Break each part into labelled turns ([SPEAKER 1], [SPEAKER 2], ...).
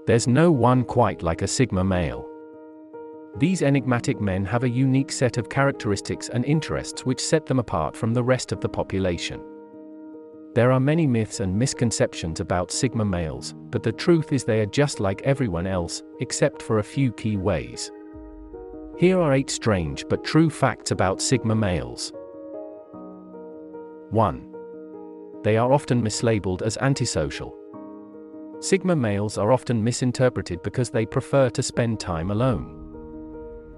[SPEAKER 1] There's no one quite like a Sigma male. These enigmatic men have a unique set of characteristics and interests which set them apart from the rest of the population. There are many myths and misconceptions about Sigma males, but the truth is they are just like everyone else, except for a few key ways. Here are 8 strange but true facts about Sigma males. 1. They are often mislabeled as antisocial. Sigma males are often misinterpreted because they prefer to spend time alone.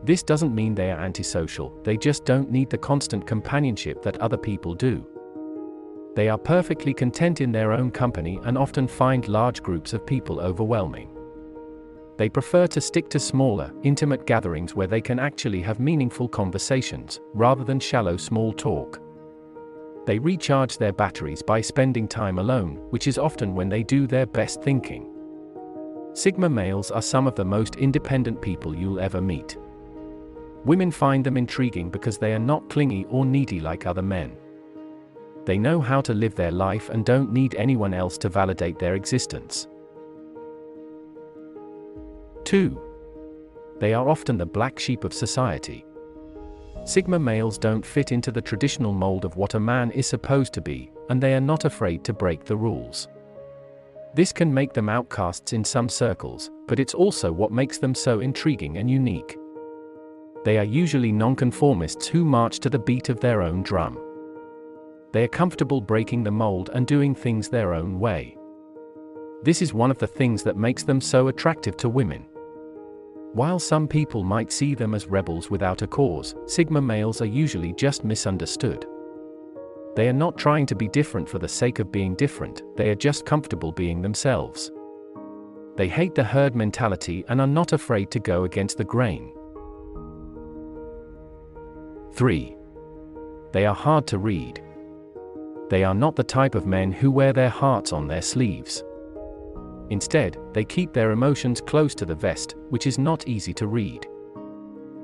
[SPEAKER 1] This doesn't mean they are antisocial, they just don't need the constant companionship that other people do. They are perfectly content in their own company and often find large groups of people overwhelming. They prefer to stick to smaller, intimate gatherings where they can actually have meaningful conversations, rather than shallow small talk. They recharge their batteries by spending time alone, which is often when they do their best thinking. Sigma males are some of the most independent people you'll ever meet. Women find them intriguing because they are not clingy or needy like other men. They know how to live their life and don't need anyone else to validate their existence. 2. They are often the black sheep of society. Sigma males don't fit into the traditional mold of what a man is supposed to be, and they are not afraid to break the rules. This can make them outcasts in some circles, but it's also what makes them so intriguing and unique. They are usually nonconformists who march to the beat of their own drum. They are comfortable breaking the mold and doing things their own way. This is one of the things that makes them so attractive to women. While some people might see them as rebels without a cause, Sigma males are usually just misunderstood. They are not trying to be different for the sake of being different, they are just comfortable being themselves. They hate the herd mentality and are not afraid to go against the grain. 3. They are hard to read. They are not the type of men who wear their hearts on their sleeves. Instead, they keep their emotions close to the vest, which is not easy to read.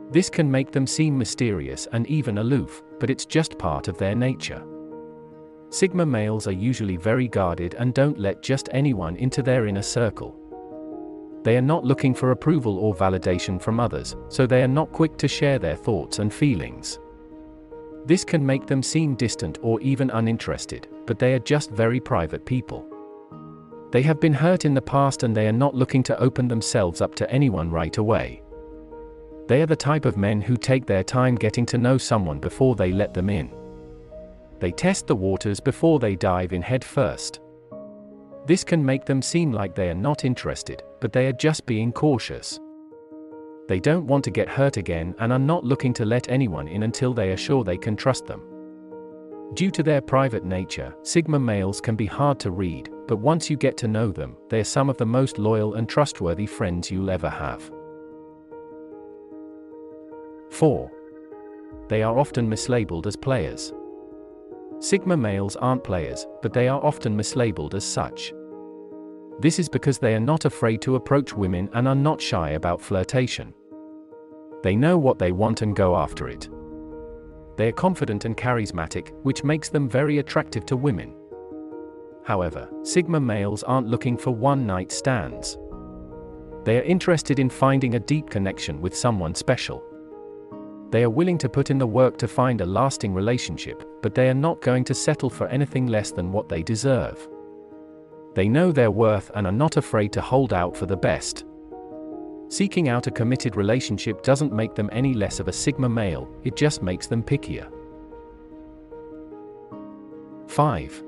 [SPEAKER 1] This can make them seem mysterious and even aloof, but it's just part of their nature. Sigma males are usually very guarded and don't let just anyone into their inner circle. They are not looking for approval or validation from others, so they are not quick to share their thoughts and feelings. This can make them seem distant or even uninterested, but they are just very private people. They have been hurt in the past and they are not looking to open themselves up to anyone right away. They are the type of men who take their time getting to know someone before they let them in. They test the waters before they dive in head first. This can make them seem like they are not interested, but they are just being cautious. They don't want to get hurt again and are not looking to let anyone in until they are sure they can trust them. Due to their private nature, Sigma males can be hard to read, but once you get to know them, they are some of the most loyal and trustworthy friends you'll ever have. 4. They are often mislabeled as players. Sigma males aren't players, but they are often mislabeled as such. This is because they are not afraid to approach women and are not shy about flirtation. They know what they want and go after it. They are confident and charismatic, which makes them very attractive to women. However, Sigma males aren't looking for one-night stands. They are interested in finding a deep connection with someone special. They are willing to put in the work to find a lasting relationship, but they are not going to settle for anything less than what they deserve. They know their worth and are not afraid to hold out for the best. Seeking out a committed relationship doesn't make them any less of a Sigma male, it just makes them pickier. 5.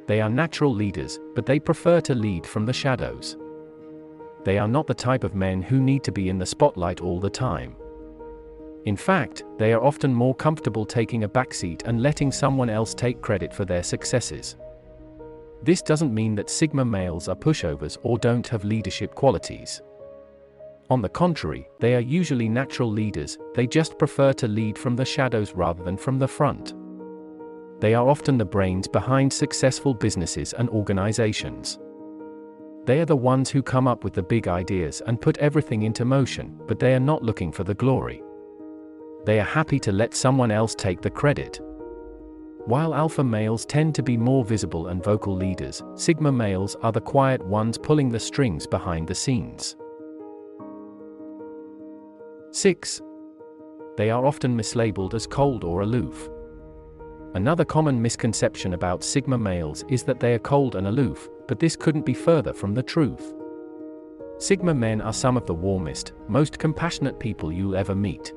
[SPEAKER 1] They are natural leaders, but they prefer to lead from the shadows. They are not the type of men who need to be in the spotlight all the time. In fact, they are often more comfortable taking a backseat and letting someone else take credit for their successes. This doesn't mean that Sigma males are pushovers or don't have leadership qualities. On the contrary, they are usually natural leaders, they just prefer to lead from the shadows rather than from the front. They are often the brains behind successful businesses and organizations. They are the ones who come up with the big ideas and put everything into motion, but they are not looking for the glory. They are happy to let someone else take the credit. While alpha males tend to be more visible and vocal leaders, sigma males are the quiet ones pulling the strings behind the scenes. 6. They are often mislabeled as cold or aloof. Another common misconception about sigma males is that they are cold and aloof, but this couldn't be further from the truth. Sigma men are some of the warmest, most compassionate people you'll ever meet.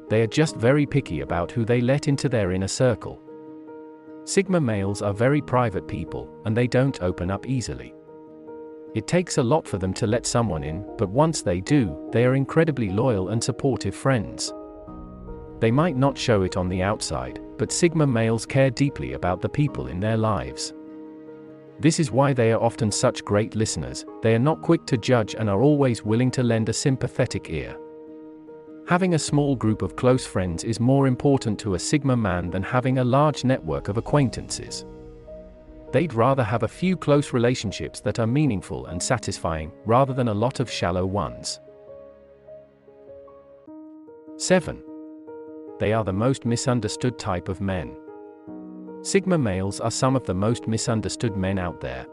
[SPEAKER 1] They are just very picky about who they let into their inner circle. Sigma males are very private people, and they don't open up easily. It takes a lot for them to let someone in, but once they do, they are incredibly loyal and supportive friends. They might not show it on the outside, but sigma males care deeply about the people in their lives. This is why they are often such great listeners. They are not quick to judge and are always willing to lend a sympathetic ear. Having a small group of close friends is more important to a sigma man than having a large network of acquaintances. They'd rather have a few close relationships that are meaningful and satisfying, rather than a lot of shallow ones. 7. They are the most misunderstood type of men. Sigma males are some of the most misunderstood men out there.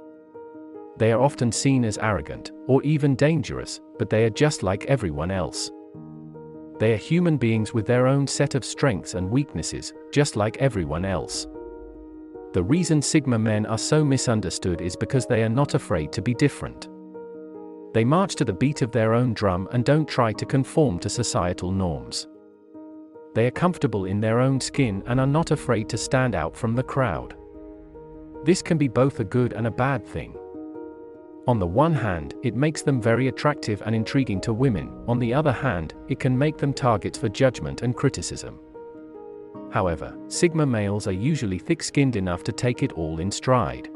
[SPEAKER 1] They are often seen as arrogant, or even dangerous, but they are just like everyone else. They are human beings with their own set of strengths and weaknesses, just like everyone else. The reason sigma men are so misunderstood is because they are not afraid to be different. They march to the beat of their own drum and don't try to conform to societal norms. They are comfortable in their own skin and are not afraid to stand out from the crowd. This can be both a good and a bad thing. On the one hand, it makes them very attractive and intriguing to women. On the other hand, it can make them targets for judgment and criticism. However, sigma males are usually thick-skinned enough to take it all in stride.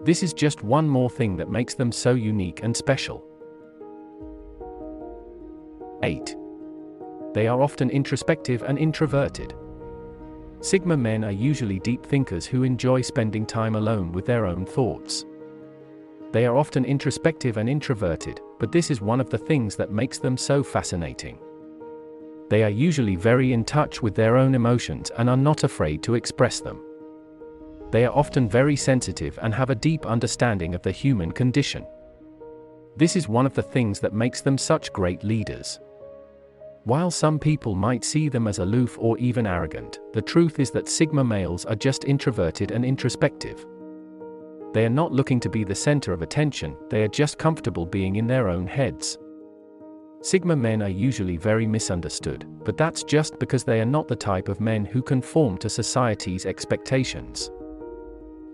[SPEAKER 1] This is just one more thing that makes them so unique and special. 8. They are often introspective and introverted. Sigma men are usually deep thinkers who enjoy spending time alone with their own thoughts. They are often introspective and introverted, but this is one of the things that makes them so fascinating. They are usually very in touch with their own emotions and are not afraid to express them. They are often very sensitive and have a deep understanding of the human condition. This is one of the things that makes them such great leaders. While some people might see them as aloof or even arrogant, the truth is that sigma males are just introverted and introspective. They are not looking to be the center of attention, they are just comfortable being in their own heads. Sigma men are usually very misunderstood, but that's just because they are not the type of men who conform to society's expectations.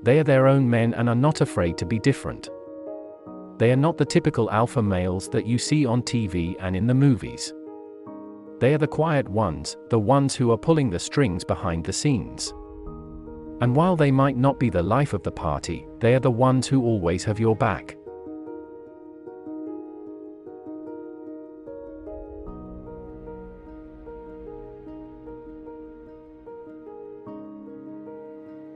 [SPEAKER 1] They are their own men and are not afraid to be different. They are not the typical alpha males that you see on TV and in the movies. They are the quiet ones, the ones who are pulling the strings behind the scenes. And while they might not be the life of the party, they are the ones who always have your back.